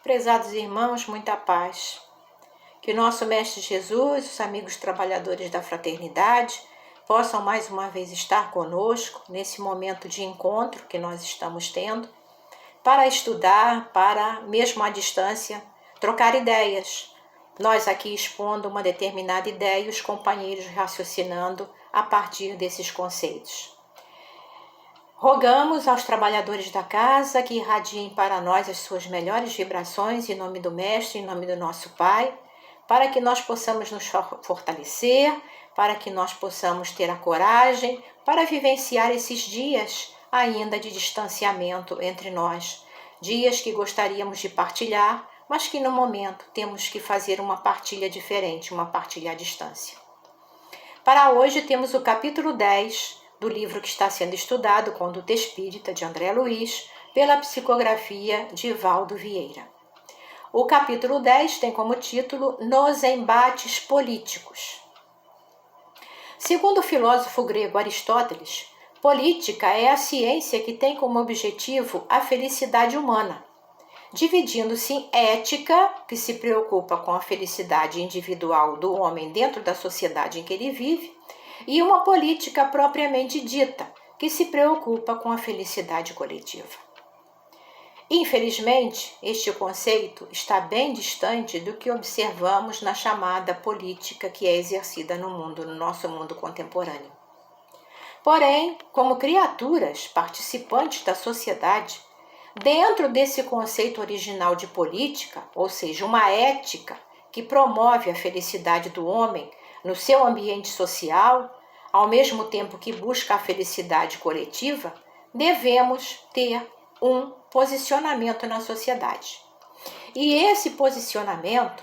Prezados irmãos, muita paz. Que nosso Mestre Jesus, os amigos trabalhadores da fraternidade, possam mais uma vez estar conosco nesse momento de encontro que nós estamos tendo, para estudar, para, mesmo à distância, trocar ideias. Nós aqui expondo uma determinada ideia e os companheiros raciocinando a partir desses conceitos. Rogamos aos trabalhadores da casa que irradiem para nós as suas melhores vibrações em nome do Mestre, em nome do nosso Pai, para que nós possamos nos fortalecer, para que nós possamos ter a coragem para vivenciar esses dias ainda de distanciamento entre nós. Dias que gostaríamos de partilhar, mas que no momento temos que fazer uma partilha diferente, uma partilha à distância. Para hoje temos o capítulo 10 do livro que está sendo estudado, Conduta Espírita, de André Luiz, pela psicografia de Valdo Vieira. O capítulo 10 tem como título Nos Embates Políticos. Segundo o filósofo grego Aristóteles, política é a ciência que tem como objetivo a felicidade humana, dividindo-se em ética, que se preocupa com a felicidade individual do homem dentro da sociedade em que ele vive, e uma política propriamente dita, que se preocupa com a felicidade coletiva. Infelizmente, este conceito está bem distante do que observamos na chamada política que é exercida no nosso mundo contemporâneo. Porém, como criaturas participantes da sociedade, dentro desse conceito original de política, ou seja, uma ética que promove a felicidade do homem no seu ambiente social, ao mesmo tempo que busca a felicidade coletiva, devemos ter um posicionamento na sociedade. E esse posicionamento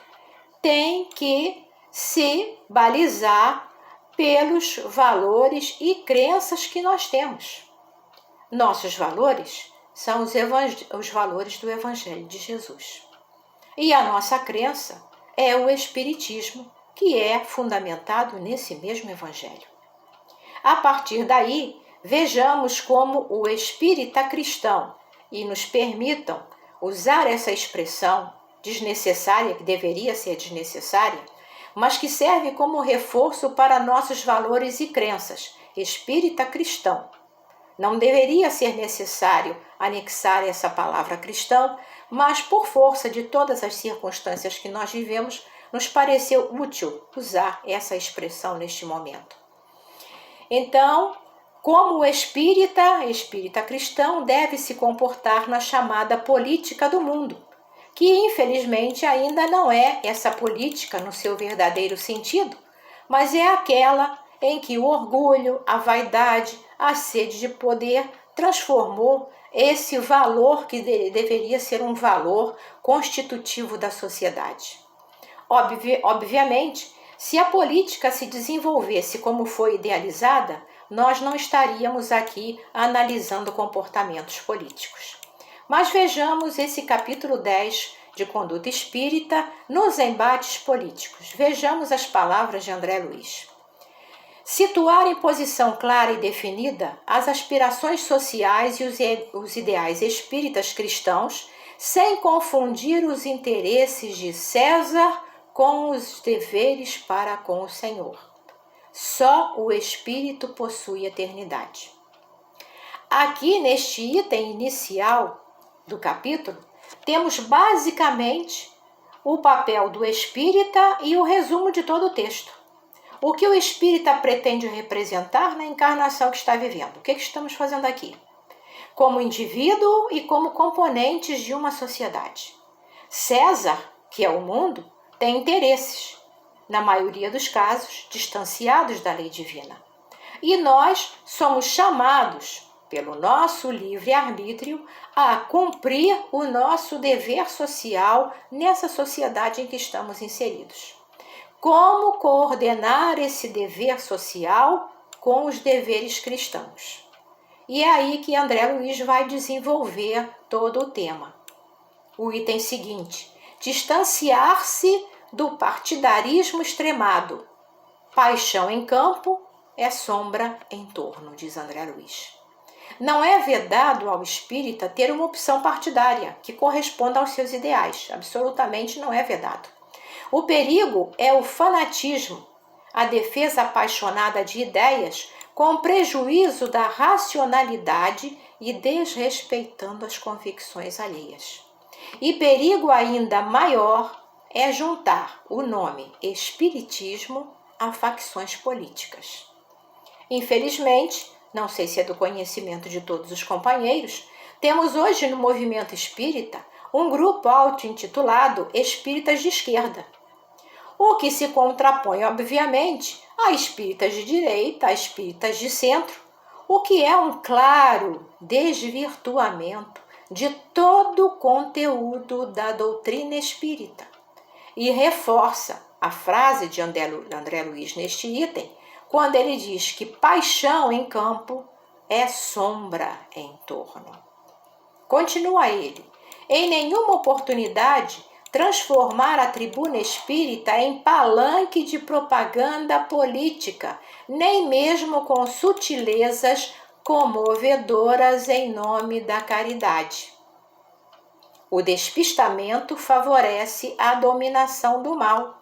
tem que se balizar pelos valores e crenças que nós temos. Nossos valores são os valores do Evangelho de Jesus. E a nossa crença é o Espiritismo, que é fundamentado nesse mesmo Evangelho. A partir daí, vejamos como o espírita cristão, e nos permitam usar essa expressão desnecessária, que deveria ser desnecessária, mas que serve como reforço para nossos valores e crenças, espírita cristão. Não deveria ser necessário anexar essa palavra cristão, mas por força de todas as circunstâncias que nós vivemos, nos pareceu útil usar essa expressão neste momento. Então, como o espírita cristão deve se comportar na chamada política do mundo, que infelizmente ainda não é essa política no seu verdadeiro sentido, mas é aquela em que o orgulho, a vaidade, a sede de poder transformou esse valor que deveria ser um valor constitutivo da sociedade. Obviamente, se a política se desenvolvesse como foi idealizada, nós não estaríamos aqui analisando comportamentos políticos. Mas vejamos esse capítulo 10 de Conduta Espírita nos embates políticos. Vejamos as palavras de André Luiz. Situar em posição clara e definida as aspirações sociais e os ideais espíritas cristãos, sem confundir os interesses de César com os deveres para com o Senhor. Só o Espírito possui eternidade. Aqui, neste item inicial do capítulo, temos basicamente o papel do espírita e o resumo de todo o texto. O que o espírita pretende representar na encarnação que está vivendo? O que estamos fazendo aqui? Como indivíduo e como componentes de uma sociedade. César, que é o mundo, tem interesses, na maioria dos casos, distanciados da lei divina. E nós somos chamados, pelo nosso livre-arbítrio, a cumprir o nosso dever social nessa sociedade em que estamos inseridos. Como coordenar esse dever social com os deveres cristãos? E é aí que André Luiz vai desenvolver todo o tema. O item seguinte: distanciar-se do partidarismo extremado. Paixão em campo é sombra em torno, diz André Luiz. Não é vedado ao espírita ter uma opção partidária que corresponda aos seus ideais. Absolutamente não é vedado. O perigo é o fanatismo, a defesa apaixonada de ideias com prejuízo da racionalidade e desrespeitando as convicções alheias. E perigo ainda maior é juntar o nome espiritismo a facções políticas. Infelizmente, não sei se é do conhecimento de todos os companheiros, temos hoje no movimento espírita um grupo auto-intitulado Espíritas de Esquerda, o que se contrapõe, obviamente, a espíritas de direita, a espíritas de centro, o que é um claro desvirtuamento de todo o conteúdo da doutrina espírita e reforça a frase de André Luiz neste item, quando ele diz que paixão em campo é sombra em torno. Continua ele: em nenhuma oportunidade transformar a tribuna espírita em palanque de propaganda política, nem mesmo com sutilezas comovedoras em nome da caridade. O despistamento favorece a dominação do mal.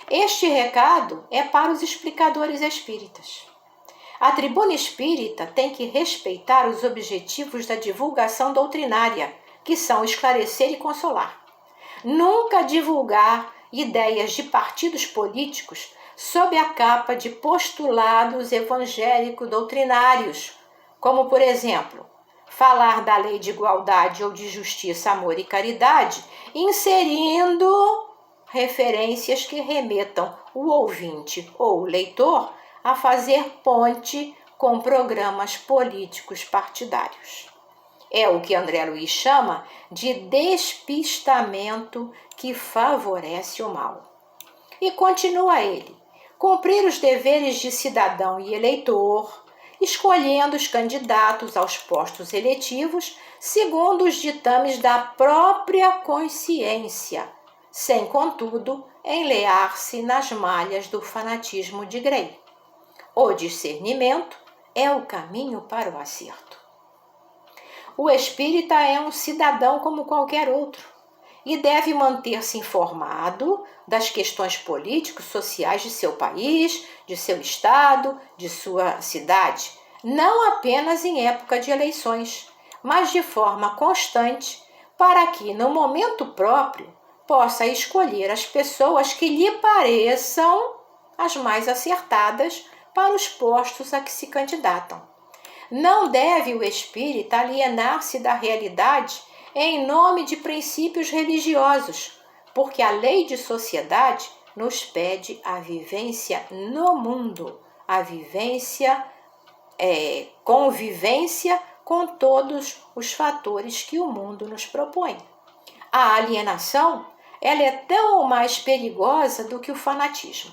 Este recado é para os explicadores espíritas. A tribuna espírita tem que respeitar os objetivos da divulgação doutrinária, que são esclarecer e consolar. Nunca divulgar ideias de partidos políticos sob a capa de postulados evangélico-doutrinários, como, por exemplo, falar da lei de igualdade ou de justiça, amor e caridade, inserindo referências que remetam o ouvinte ou o leitor a fazer ponte com programas políticos partidários. É o que André Luiz chama de despistamento que favorece o mal. E continua ele: cumprir os deveres de cidadão e eleitor, escolhendo os candidatos aos postos eletivos segundo os ditames da própria consciência, sem, contudo, enlear-se nas malhas do fanatismo de Grey. O discernimento é o caminho para o acerto. O espírita é um cidadão como qualquer outro e deve manter-se informado das questões políticos, sociais de seu país, de seu estado, de sua cidade, não apenas em época de eleições, mas de forma constante, para que, no momento próprio, possa escolher as pessoas que lhe pareçam as mais acertadas para os postos a que se candidatam. Não deve o espírita alienar-se da realidade em nome de princípios religiosos, porque a lei de sociedade nos pede a vivência no mundo, a convivência com todos os fatores que o mundo nos propõe. A alienação, ela é tão mais perigosa do que o fanatismo.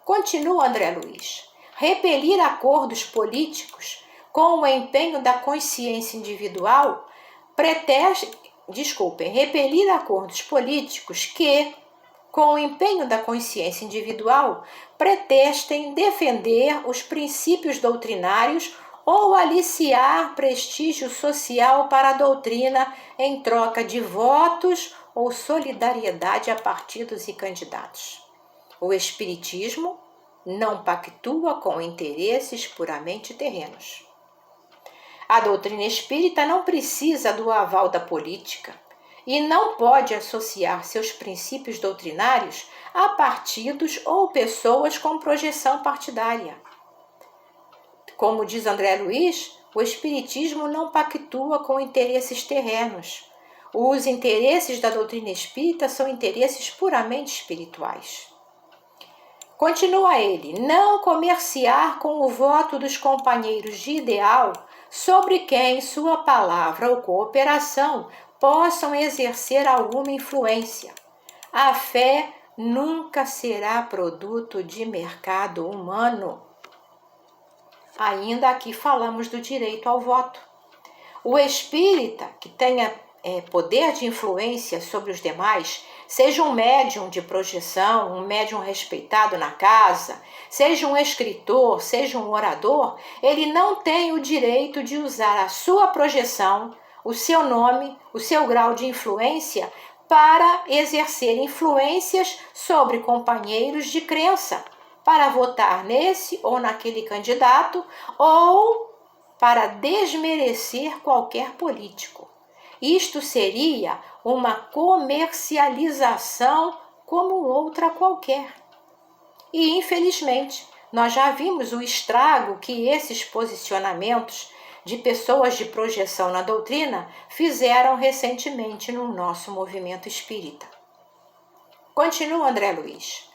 Continua André Luiz: repelir acordos políticos com o empenho da consciência individual repelir acordos políticos que, com o empenho da consciência individual, pretextem defender os princípios doutrinários ou aliciar prestígio social para a doutrina em troca de votos ou solidariedade a partidos e candidatos. O espiritismo não pactua com interesses puramente terrenos. A doutrina espírita não precisa do aval da política e não pode associar seus princípios doutrinários a partidos ou pessoas com projeção partidária. Como diz André Luiz, o espiritismo não pactua com interesses terrenos. Os interesses da doutrina espírita são interesses puramente espirituais. Continua ele: não comerciar com o voto dos companheiros de ideal sobre quem sua palavra ou cooperação possam exercer alguma influência. A fé nunca será produto de mercado humano. Ainda aqui falamos do direito ao voto. O espírita que tenha poder de influência sobre os demais, seja um médium de projeção, um médium respeitado na casa, seja um escritor, seja um orador, ele não tem o direito de usar a sua projeção, o seu nome, o seu grau de influência para exercer influências sobre companheiros de crença, para votar nesse ou naquele candidato ou para desmerecer qualquer político. Isto seria uma comercialização como outra qualquer. E, infelizmente, nós já vimos o estrago que esses posicionamentos de pessoas de projeção na doutrina fizeram recentemente no nosso movimento espírita. Continua André Luiz.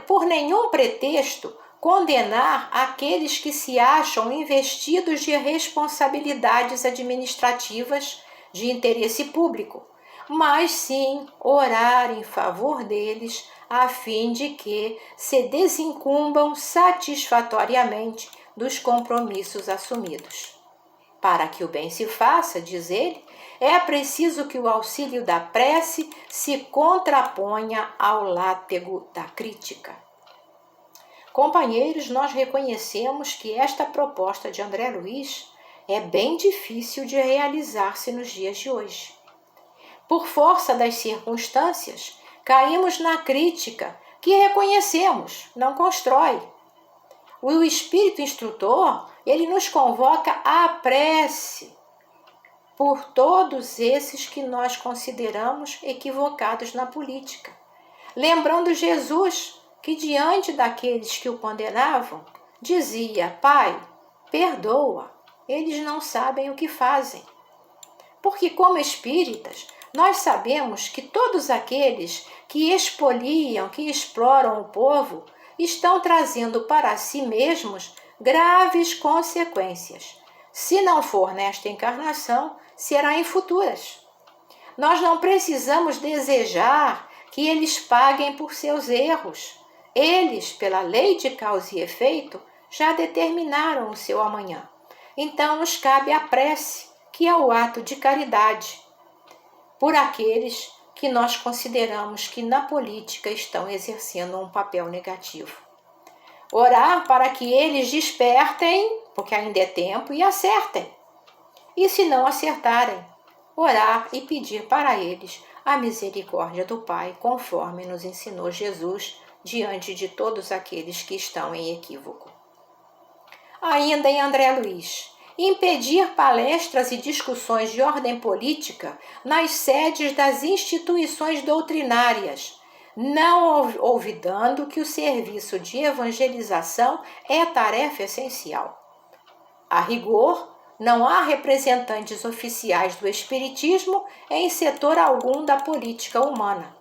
Por nenhum pretexto, condenar aqueles que se acham investidos de responsabilidades administrativas de interesse público, mas sim orar em favor deles a fim de que se desincumbam satisfatoriamente dos compromissos assumidos. Para que o bem se faça, diz ele, é preciso que o auxílio da prece se contraponha ao látego da crítica. Companheiros, nós reconhecemos que esta proposta de André Luiz é bem difícil de realizar-se nos dias de hoje. Por força das circunstâncias, caímos na crítica, que reconhecemos, não constrói. O Espírito Instrutor, ele nos convoca à prece por todos esses que nós consideramos equivocados na política. Lembrando Jesus, que diante daqueles que o condenavam, dizia: Pai, perdoa, eles não sabem o que fazem. Porque como espíritas, nós sabemos que todos aqueles que expoliam, que exploram o povo, estão trazendo para si mesmos graves consequências. Se não for nesta encarnação, será em futuras. Nós não precisamos desejar que eles paguem por seus erros. Eles, pela lei de causa e efeito, já determinaram o seu amanhã. Então nos cabe a prece, que é o ato de caridade, por aqueles que nós consideramos que na política estão exercendo um papel negativo. Orar para que eles despertem, porque ainda é tempo, e acertem. E se não acertarem, orar e pedir para eles a misericórdia do Pai, conforme nos ensinou Jesus, diante de todos aqueles que estão em equívoco. Ainda em André Luiz, impedir palestras e discussões de ordem política nas sedes das instituições doutrinárias, não olvidando que o serviço de evangelização é tarefa essencial. A rigor, não há representantes oficiais do Espiritismo em setor algum da política humana.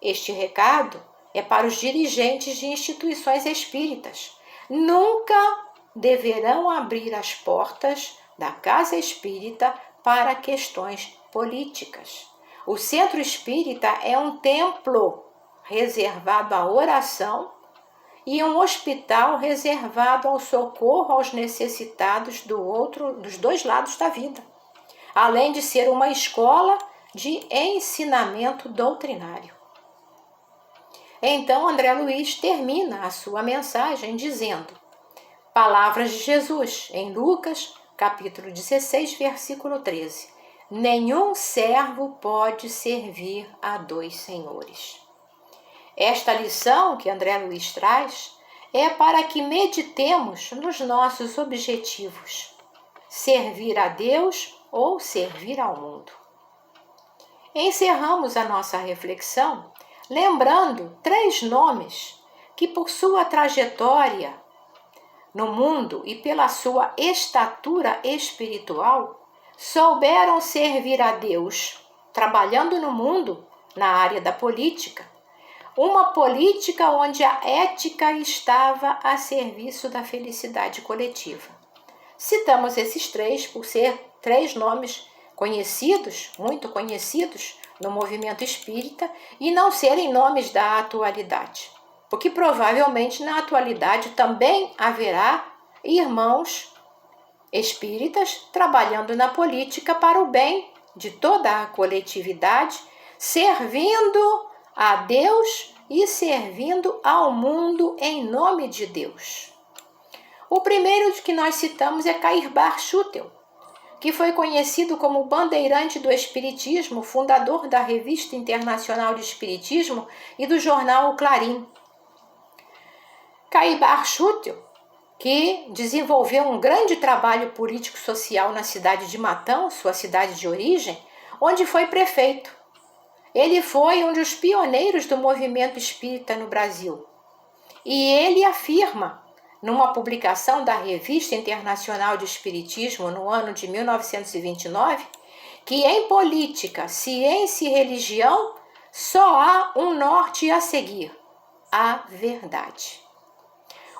Este recado é para os dirigentes de instituições espíritas. Nunca deverão abrir as portas da casa espírita para questões políticas. O centro espírita é um templo reservado à oração e um hospital reservado ao socorro aos necessitados dos dois lados da vida, além de ser uma escola de ensinamento doutrinário. Então André Luiz termina a sua mensagem dizendo: palavras de Jesus, em Lucas, capítulo 16, versículo 13. Nenhum servo pode servir a dois senhores. Esta lição que André Luiz traz é para que meditemos nos nossos objetivos: servir a Deus ou servir ao mundo. Encerramos a nossa reflexão lembrando 3 nomes que, por sua trajetória no mundo e pela sua estatura espiritual, souberam servir a Deus, trabalhando no mundo na área da política, uma política onde a ética estava a serviço da felicidade coletiva. Citamos esses 3 por ser 3 nomes conhecidos, muito conhecidos no movimento espírita, e não serem nomes da atualidade, porque provavelmente na atualidade também haverá irmãos espíritas trabalhando na política para o bem de toda a coletividade, servindo a Deus e servindo ao mundo em nome de Deus. O primeiro que nós citamos é Cair Bar Schutel, que foi conhecido como bandeirante do Espiritismo, fundador da Revista Internacional de Espiritismo e do jornal O Clarim. Cair Bar Schutel, que desenvolveu um grande trabalho político-social na cidade de Matão, sua cidade de origem, onde foi prefeito. Ele foi um dos pioneiros do movimento espírita no Brasil. E ele afirma, numa publicação da Revista Internacional de Espiritismo no ano de 1929, que em política, ciência e religião só há um norte a seguir: a verdade.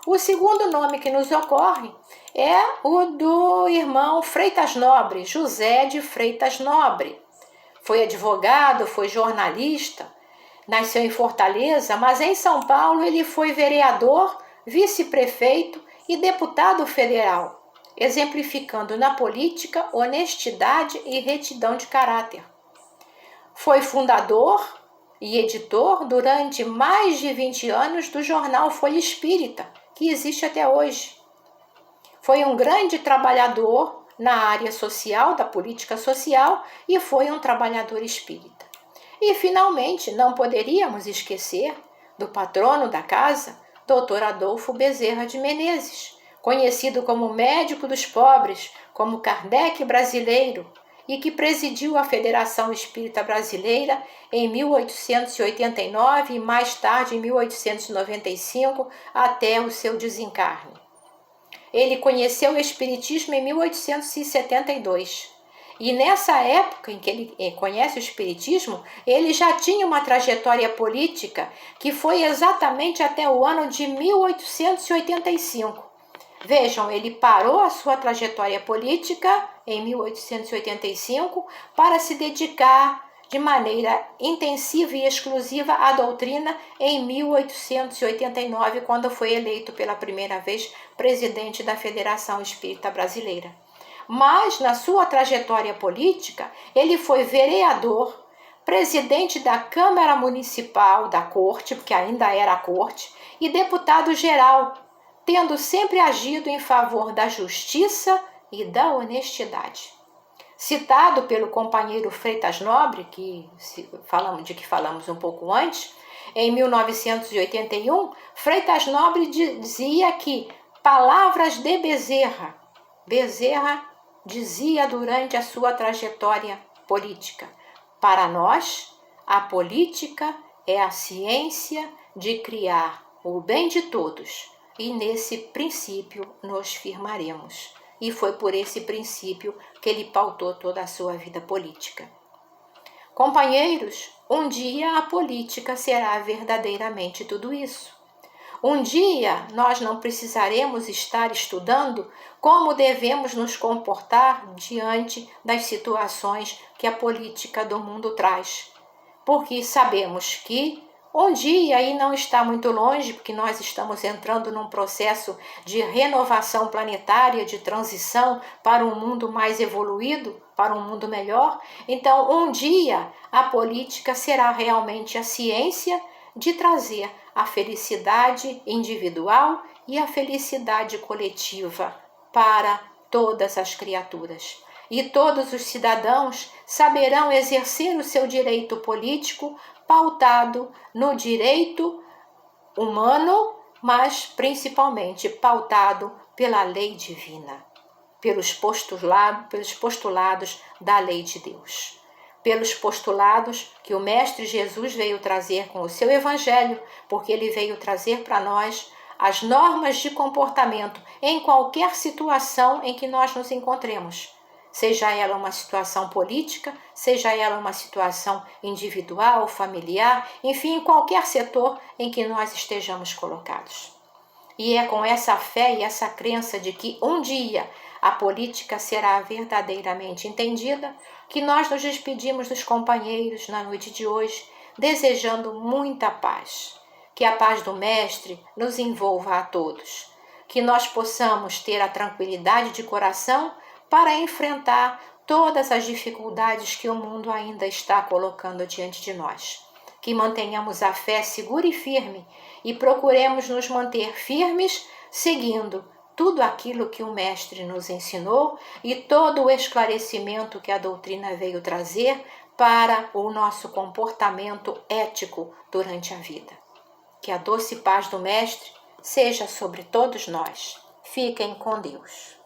O segundo nome que nos ocorre é o do irmão Freitas Nobre, José de Freitas Nobre. Foi advogado, foi jornalista, nasceu em Fortaleza, mas em São Paulo ele foi vereador, vice-prefeito e deputado federal, exemplificando na política honestidade e retidão de caráter. Foi fundador e editor durante mais de 20 anos do jornal Folha Espírita, que existe até hoje. Foi um grande trabalhador na área social, da política social, e foi um trabalhador espírita. E, finalmente, não poderíamos esquecer do patrono da casa, Dr. Adolfo Bezerra de Menezes, conhecido como médico dos pobres, como Kardec brasileiro, e que presidiu a Federação Espírita Brasileira em 1889 e mais tarde em 1895, até o seu desencarne. Ele conheceu o Espiritismo em 1872. E nessa época em que ele conhece o Espiritismo, ele já tinha uma trajetória política que foi exatamente até o ano de 1885. Vejam, ele parou a sua trajetória política em 1885 para se dedicar de maneira intensiva e exclusiva à doutrina em 1889, quando foi eleito pela primeira vez presidente da Federação Espírita Brasileira. Mas, na sua trajetória política, ele foi vereador, presidente da Câmara Municipal da Corte, porque ainda era a Corte, e deputado-geral, tendo sempre agido em favor da justiça e da honestidade. Citado pelo companheiro Freitas Nobre, que falamos um pouco antes, em 1981, Freitas Nobre dizia que palavras de Bezerra dizia durante a sua trajetória política: para nós, a política é a ciência de criar o bem de todos, e nesse princípio nos firmaremos. E foi por esse princípio que ele pautou toda a sua vida política. Companheiros, um dia a política será verdadeiramente tudo isso. Um dia nós não precisaremos estar estudando como devemos nos comportar diante das situações que a política do mundo traz, porque sabemos que um dia, e não está muito longe, porque nós estamos entrando num processo de renovação planetária, de transição para um mundo mais evoluído, para um mundo melhor. Então, um dia, a política será realmente a ciência de trazer a felicidade individual e a felicidade coletiva para todas as criaturas. E todos os cidadãos saberão exercer o seu direito político pautado no direito humano, mas principalmente pautado pela lei divina, pelos postulados da lei de Deus, pelos postulados que o Mestre Jesus veio trazer com o seu Evangelho, porque ele veio trazer para nós as normas de comportamento em qualquer situação em que nós nos encontremos. Seja ela uma situação política, seja ela uma situação individual, familiar, enfim, em qualquer setor em que nós estejamos colocados. E é com essa fé e essa crença de que um dia a política será verdadeiramente entendida que nós nos despedimos dos companheiros na noite de hoje, desejando muita paz. Que a paz do Mestre nos envolva a todos. Que nós possamos ter a tranquilidade de coração para enfrentar todas as dificuldades que o mundo ainda está colocando diante de nós. Que mantenhamos a fé segura e firme e procuremos nos manter firmes, seguindo tudo aquilo que o Mestre nos ensinou e todo o esclarecimento que a doutrina veio trazer para o nosso comportamento ético durante a vida. Que a doce paz do Mestre seja sobre todos nós. Fiquem com Deus.